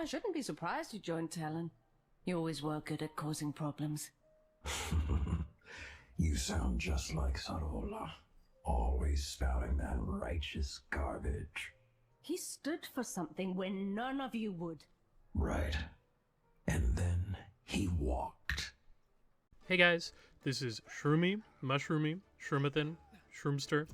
I shouldn't be surprised you joined Talon. You always were good at causing problems. You sound just like Sarola. Always spouting that righteous garbage. He stood for something when none of you would. Right. And then he walked. Hey guys, this is Shroomy, Mushroomy, Shroomathan, Shroomster.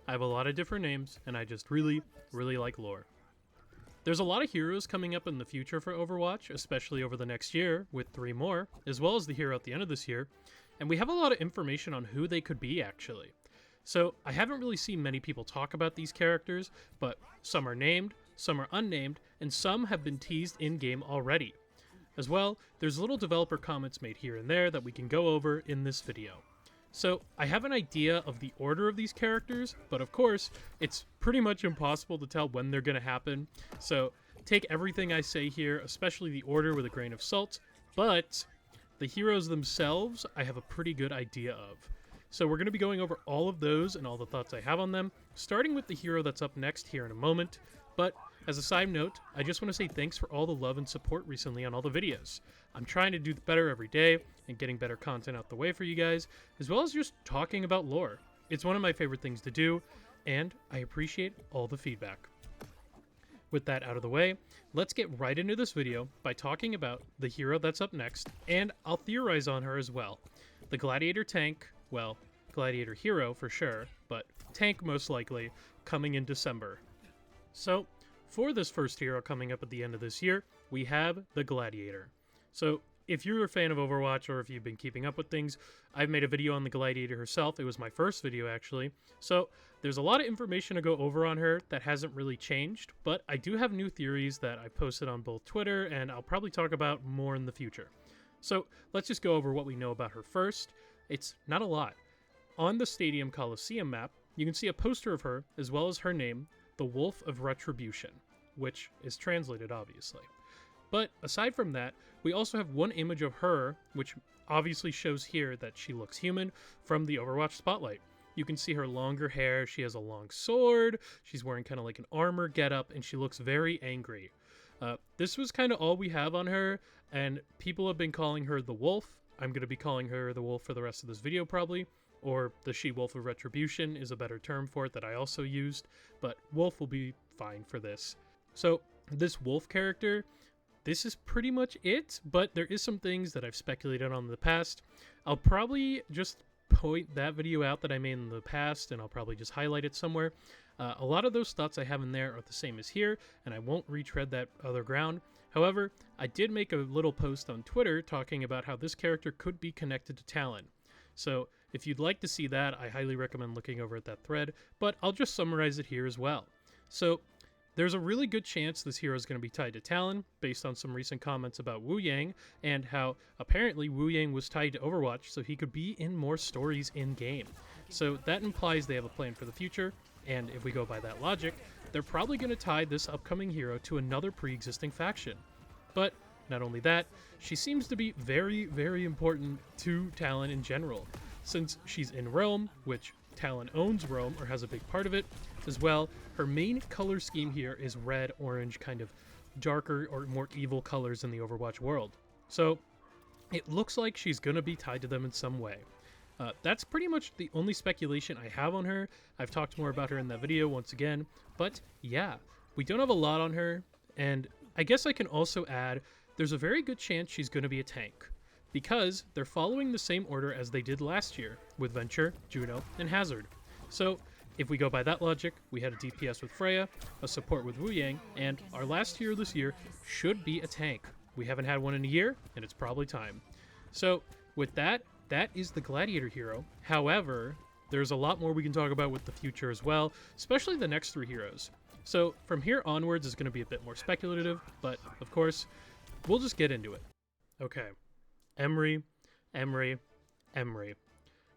I have a lot of different names, and I just really like lore. There's a lot of heroes coming up in the future for Overwatch, especially over the next year, with 3 more, as well as the hero at the end of this year, and we have a lot of information on who they could be, actually. So, I haven't really seen many people talk about these characters, but some are named, some are unnamed, and some have been teased in-game already. As well, there's little developer comments made here and there that we can go over in this video. So, I have an idea of the order of these characters, but of course, it's pretty much impossible to tell when they're going to happen, so take everything I say here, especially the order, with a grain of salt, but the heroes themselves, I have a pretty good idea of. So we're going to be going over all of those and all the thoughts I have on them, starting with the hero that's up next here in a moment, but as a side note, I just want to say thanks for all the love and support recently on all the videos. I'm trying to do better every day and getting better content out the way for you guys, as well as just talking about lore. It's one of my favorite things to do, and I appreciate all the feedback. With that out of the way, let's get right into this video by talking about the hero that's up next, and I'll theorize on her as well. The Gladiator tank, well, Gladiator hero for sure, but tank most likely, coming in December. So, for this first hero coming up at the end of this year, we have the Gladiator. So, if you're a fan of Overwatch or if you've been keeping up with things, I've made a video on the Gladiator herself. It was my first video, actually. So, there's a lot of information to go over on her that hasn't really changed, but I do have new theories that I posted on both Twitter and I'll probably talk about more in the future. So, let's just go over what we know about her first. It's not a lot. On the Stadium Coliseum map, you can see a poster of her, as well as her name, the Wolf of Retribution, which is translated, obviously. But aside from that, we also have one image of her, which obviously shows here that she looks human, from the Overwatch spotlight. You can see her longer hair, she has a long sword, she's wearing kind of like an armor getup, and she looks very angry. This was kind of all we have on her, and people have been calling her the Wolf. I'm going to be calling her the Wolf for the rest of this video, probably. Or the She-Wolf of Retribution is a better term for it that I also used, but Wolf will be fine for this. So, this Wolf character, this is pretty much it, but there is some things that I've speculated on in the past. I'll probably just point that video out that I made in the past, and I'll probably just highlight it somewhere. A lot of those thoughts I have in there are the same as here, and I won't retread that other ground. However, I did make a little post on Twitter talking about how this character could be connected to Talon. So, if you'd like to see that, I highly recommend looking over at that thread, but I'll just summarize it here as well. So, there's a really good chance this hero is going to be tied to Talon, based on some recent comments about Wu Yang, and how apparently Wu Yang was tied to Overwatch so he could be in more stories in-game. So that implies they have a plan for the future, and if we go by that logic, they're probably going to tie this upcoming hero to another pre-existing faction. But not only that, she seems to be very important to Talon in general, since she's in Realm, which Talon owns Realm, or has a big part of it. As well, her main color scheme here is red, orange, kind of darker or more evil colors in the Overwatch world. So, it looks like she's gonna be tied to them in some way. That's pretty much the only speculation I have on her. I've talked more about her in that video once again, but yeah, we don't have a lot on her, and I guess I can also add, there's a very good chance she's gonna be a tank, because they're following the same order as they did last year, with Venture, Juno, and Hazard. So, if we go by that logic, we had a DPS with Freya, a support with Wu Yang, and our last hero this year should be a tank. We haven't had one in a year, and it's probably time. So, with that, that is the Gladiator hero. However, there's a lot more we can talk about with the future as well, especially the next 3 heroes. So, from here onwards is going to be a bit more speculative, but, of course, we'll just get into it. Okay. Emre.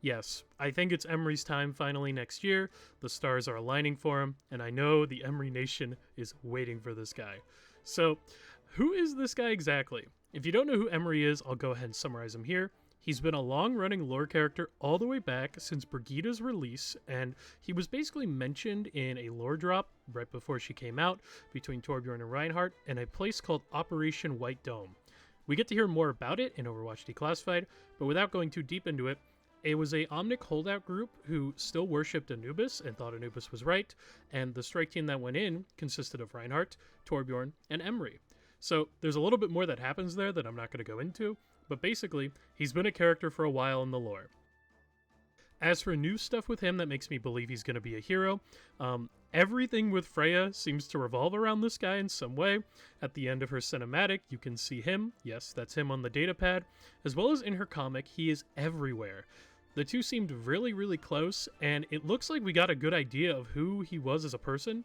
Yes, I think it's Emre's time finally next year. The stars are aligning for him, and I know the Emre Nation is waiting for this guy. So, who is this guy exactly? If you don't know who Emre is, I'll go ahead and summarize him here. He's been a long-running lore character all the way back since Brigitte's release, and he was basically mentioned in a lore drop right before she came out between Torbjorn and Reinhardt in a place called Operation White Dome. We get to hear more about it in Overwatch Declassified, but without going too deep into it, it was a Omnic holdout group who still worshipped Anubis and thought Anubis was right, and the strike team that went in consisted of Reinhardt, Torbjorn, and Emre. So there's a little bit more that happens there that I'm not going to go into, but basically, he's been a character for a while in the lore. As for new stuff with him that makes me believe he's going to be a hero, everything with Freya seems to revolve around this guy in some way. At the end of her cinematic, you can see him. Yes, that's him on the datapad. As well as in her comic, he is everywhere. The two seemed really, really close, and it looks like we got a good idea of who he was as a person,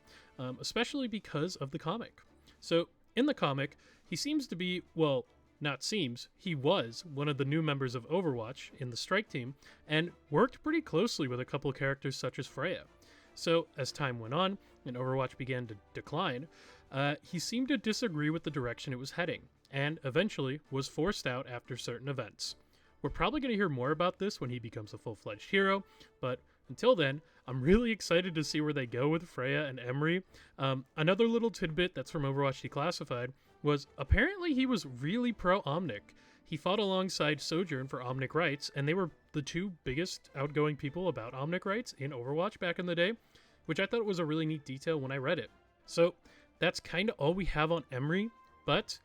especially because of the comic. So, in the comic, he seems to be, well, not seems, he was one of the new members of Overwatch in the strike team, and worked pretty closely with a couple characters such as Freya. So, as time went on, and Overwatch began to decline, he seemed to disagree with the direction it was heading, and eventually was forced out after certain events. We're probably going to hear more about this when he becomes a full-fledged hero, but until then, I'm really excited to see where they go with Freya and Emre. Another little tidbit that's from Overwatch Declassified was apparently he was really pro-Omnic. He fought alongside Sojourn for Omnic rights, and they were the two biggest outgoing people about Omnic rights in Overwatch back in the day, which I thought was a really neat detail when I read it. So that's kind of all we have on Emre, but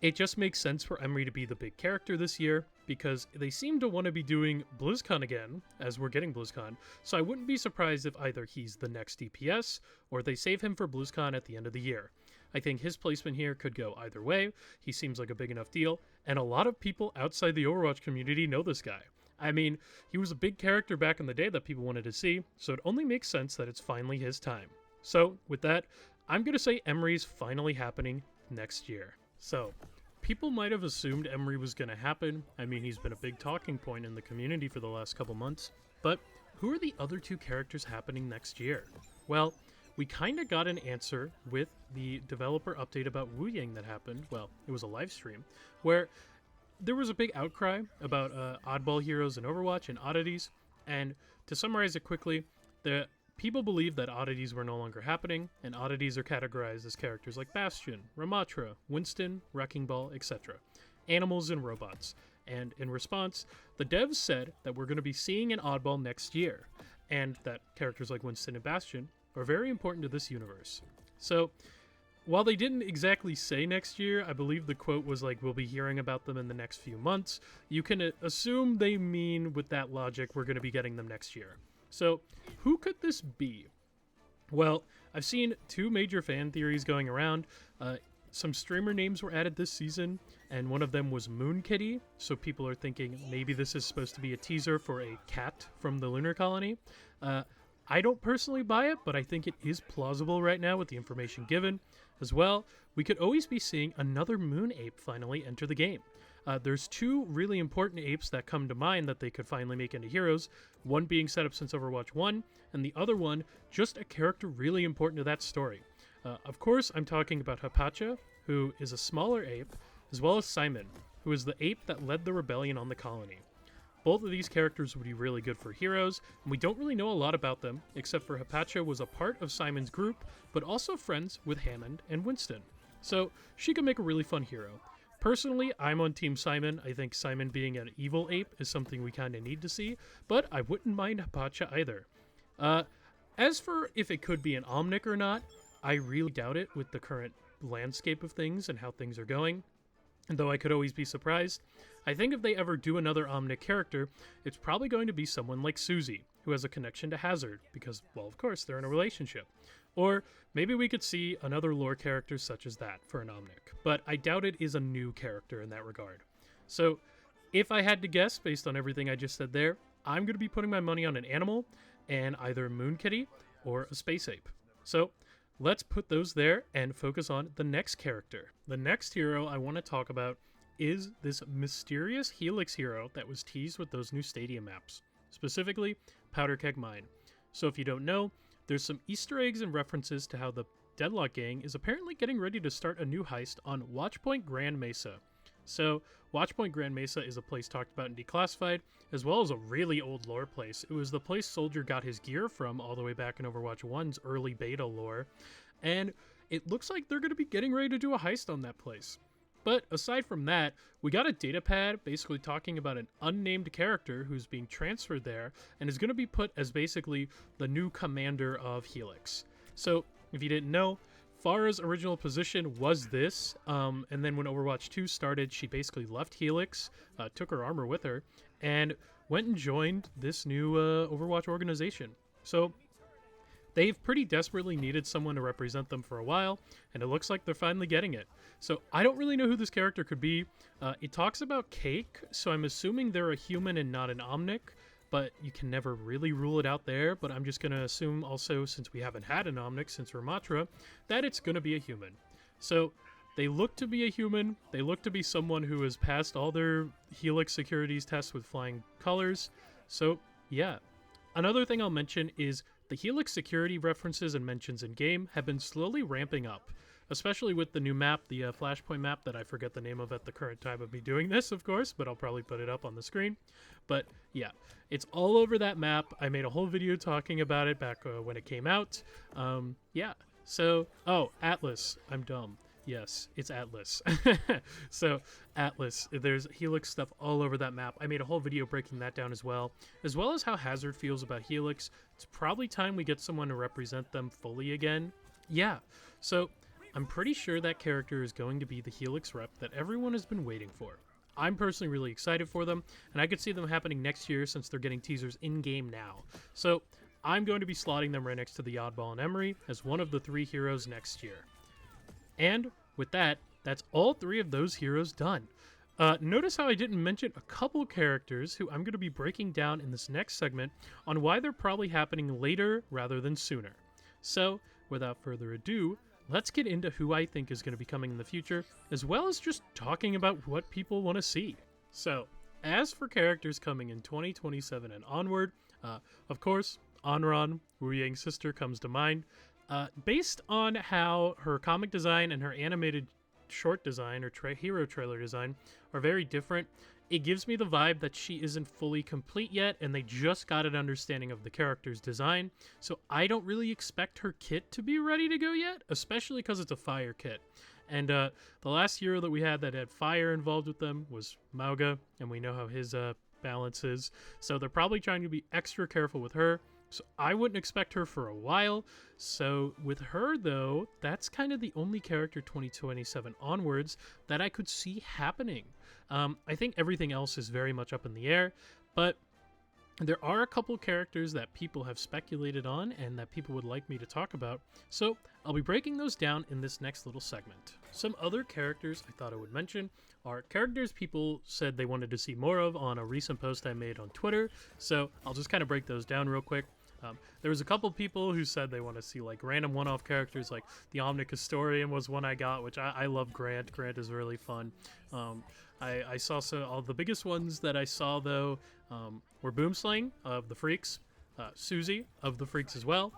it just makes sense for Emre to be the big character this year, because they seem to want to be doing BlizzCon again, as we're getting BlizzCon, so I wouldn't be surprised if either he's the next DPS, or they save him for BlizzCon at the end of the year. I think his placement here could go either way. He seems like a big enough deal, and a lot of people outside the Overwatch community know this guy. I mean, he was a big character back in the day that people wanted to see, so it only makes sense that it's finally his time. So, with that, I'm going to say Emre's finally happening next year. So, people might have assumed Emre was going to happen. I mean, he's been a big talking point in the community for the last couple months. But who are the other two characters happening next year? Well, we kind of got an answer with the developer update about Wu Yang that happened. Well, it was a live stream where there was a big outcry about oddball heroes in Overwatch and oddities. And to summarize it quickly, the people believe that oddities were no longer happening, and oddities are categorized as characters like Bastion, Ramatra, Winston, Wrecking Ball, etc. Animals and robots. And in response, the devs said that we're going to be seeing an oddball next year, and that characters like Winston and Bastion are very important to this universe. So, while they didn't exactly say next year, I believe the quote was like, we'll be hearing about them in the next few months. You can assume they mean, with that logic, we're going to be getting them next year. So, who could this be? Well, I've seen two major fan theories going around. Some streamer names were added this season, and one of them was Moon Kitty, so people are thinking maybe this is supposed to be a teaser for a cat from the lunar colony. I don't personally buy it, but I think it is plausible right now with the information given. As well, we could always be seeing another moon ape finally enter the game. There's two really important apes that come to mind that they could finally make into heroes, one being set up since Overwatch 1, and the other one just a character really important to that story. Of course, I'm talking about Hypatia, who is a smaller ape, as well as Simon, who is the ape that led the rebellion on the colony. Both of these characters would be really good for heroes, and we don't really know a lot about them, except for Hypatia was a part of Simon's group, but also friends with Hammond and Winston. So she could make a really fun hero. Personally, I'm on Team Simon. I think Simon being an evil ape is something we kind of need to see, but I wouldn't mind Hypatia either. As for if it could be an Omnic or not, I really doubt it with the current landscape of things and how things are going. And though I could always be surprised, I think if they ever do another Omnic character, it's probably going to be someone like Susie, who has a connection to Hazard, because, well, of course, they're in a relationship. Or maybe we could see another lore character such as that for an Omnic, but I doubt it is a new character in that regard. So, if I had to guess, based on everything I just said there, I'm going to be putting my money on an animal, and either Moon Kitty or a space ape. So, let's put those there and focus on the next character. The next hero I want to talk about is this mysterious Helix hero that was teased with those new stadium maps, specifically Powder Keg Mine. So if you don't know, there's some Easter eggs and references to how the Deadlock Gang is apparently getting ready to start a new heist on Watchpoint Grand Mesa. So, Watchpoint Grand Mesa is a place talked about in Declassified, as well as a really old lore place. It was the place Soldier got his gear from all the way back in Overwatch 1's early beta lore, and it looks like they're going to be getting ready to do a heist on that place. But aside from that, we got a data pad basically talking about an unnamed character who's being transferred there and is going to be put as basically the new commander of Helix. So, if you didn't know, Pharah's original position was this, and then when Overwatch 2 started, she basically left Helix, took her armor with her, and went and joined this new Overwatch organization. So, they've pretty desperately needed someone to represent them for a while, and it looks like they're finally getting it. So I don't really know who this character could be. It talks about Cake, so I'm assuming they're a human and not an Omnic, but you can never really rule it out there. But I'm just going to assume also, since we haven't had an Omnic since Ramatra, that it's going to be a human. So they look to be a human. They look to be someone who has passed all their Helix securities tests with flying colors. So yeah. Another thing I'll mention is the Helix security references and mentions in game have been slowly ramping up, especially with the new map, the Flashpoint map that I forget the name of at the current time of me doing this, of course, but I'll probably put it up on the screen. But yeah, it's all over that map. I made a whole video talking about it back when it came out. Yeah, so, oh, Atlas, I'm dumb. Yes, it's Atlas. So, Atlas, there's Helix stuff all over that map. I made a whole video breaking that down as well as how Hazard feels about Helix. It's probably time we get someone to represent them fully again. Yeah, so I'm pretty sure that character is going to be the Helix rep that everyone has been waiting for. I'm personally really excited for them, and I could see them happening next year since they're getting teasers in-game now. So, I'm going to be slotting them right next to the Oddball and Emre as one of the 3 heroes next year. And with that, that's all 3 of those heroes done. Notice how I didn't mention a couple characters who I'm going to be breaking down in this next segment on why they're probably happening later rather than sooner. So, without further ado, let's get into who I think is going to be coming in the future, as well as just talking about what people want to see. So, as for characters coming in 2027 and onward, of course, Anran, Wu Yang's sister, comes to mind. Based on how her comic design and her animated short design or hero trailer design are very different, it gives me the vibe that she isn't fully complete yet and they just got an understanding of the character's design, so I don't really expect her kit to be ready to go yet, especially because it's a fire kit. And the last hero that we had that had fire involved with them was Mauga, and we know how his balance is, so they're probably trying to be extra careful with her. So I wouldn't expect her for a while. So with her, though, that's kind of the only character 2027 onwards that I could see happening. I think everything else is very much up in the air, but there are a couple characters that people have speculated on and that people would like me to talk about, so I'll be breaking those down in this next little segment. Some other characters I thought I would mention are characters people said they wanted to see more of on a recent post I made on Twitter, so I'll just kind of break those down real quick. There was a couple people who said they want to see like random one-off characters, like the Omnic Historian was one I got, which I love Grant. Grant is really fun. I saw all the biggest ones that I saw though were Boomslang of the Freaks, Susie of the Freaks as well.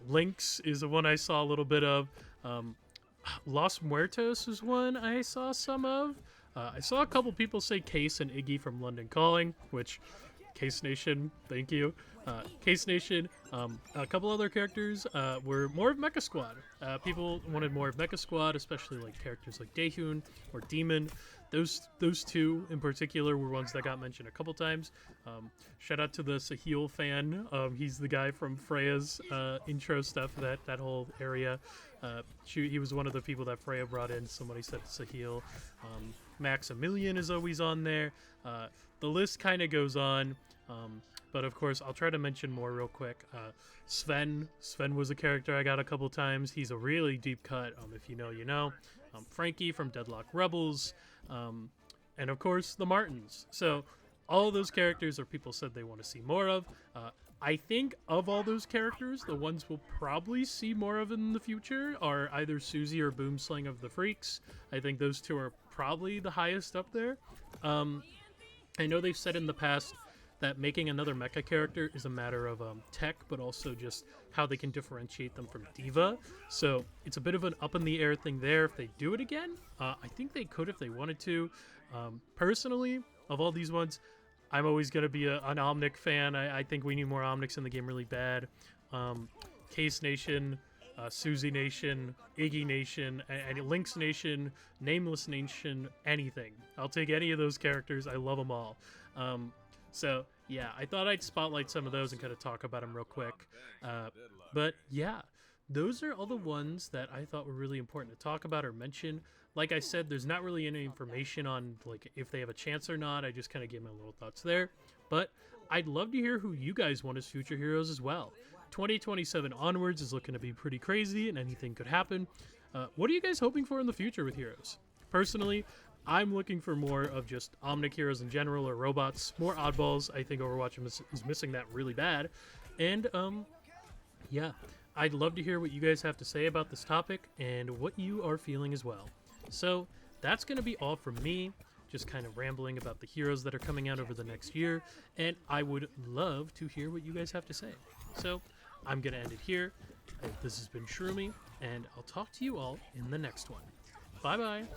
Lynx is the one I saw a little bit of. Los Muertos is one I saw some of. I saw a couple people say Case and Iggy from London Calling, which Case Nation, thank you. Case Nation, a couple other characters were more of Mecha Squad. People wanted more of Mecha Squad, especially like characters like Daehun or Demon. Those two in particular were ones that got mentioned a couple times. Shout out to the Sahil fan. He's the guy from Freya's intro stuff, that whole area. He was one of the people that Freya brought in. Somebody said Sahil. Maximilian is always on there. The list kind of goes on. But of course, I'll try to mention more real quick. Sven was a character I got a couple times. He's a really deep cut, if you know, you know. Frankie from Deadlock Rebels, and of course, the Martins. So all of those characters are people said they want to see more of. I think of all those characters, the ones we'll probably see more of in the future are either Susie or Boomslang of the Freaks. I think those two are probably the highest up there. I know they've said in the past that making another mecha character is a matter of tech, but also just how they can differentiate them from Diva. So it's a bit of an up in the air thing there if they do it again. I think they could if they wanted to. Personally, of all these ones, I'm always going to be an Omnic fan. I think we need more Omnics in the game really bad. Case Nation, Susie Nation, Iggy Nation, and Lynx Nation, Nameless Nation, anything. I'll take any of those characters. I love them all. So, yeah, I thought I'd spotlight some of those and kind of talk about them real quick. But, yeah, those are all the ones that I thought were really important to talk about or mention. Like I said, there's not really any information on like if they have a chance or not. I just kind of gave my little thoughts there. But I'd love to hear who you guys want as future heroes as well. 2027 onwards is looking to be pretty crazy and anything could happen. What are you guys hoping for in the future with heroes? Personally, I'm looking for more of just Omnic heroes in general or robots, more oddballs. I think Overwatch is missing that really bad. And yeah, I'd love to hear what you guys have to say about this topic and what you are feeling as well. So that's going to be all from me, just kind of rambling about the heroes that are coming out over the next year, and I would love to hear what you guys have to say. So I'm going to end it here. This has been Shroomy, and I'll talk to you all in the next one. Bye-bye.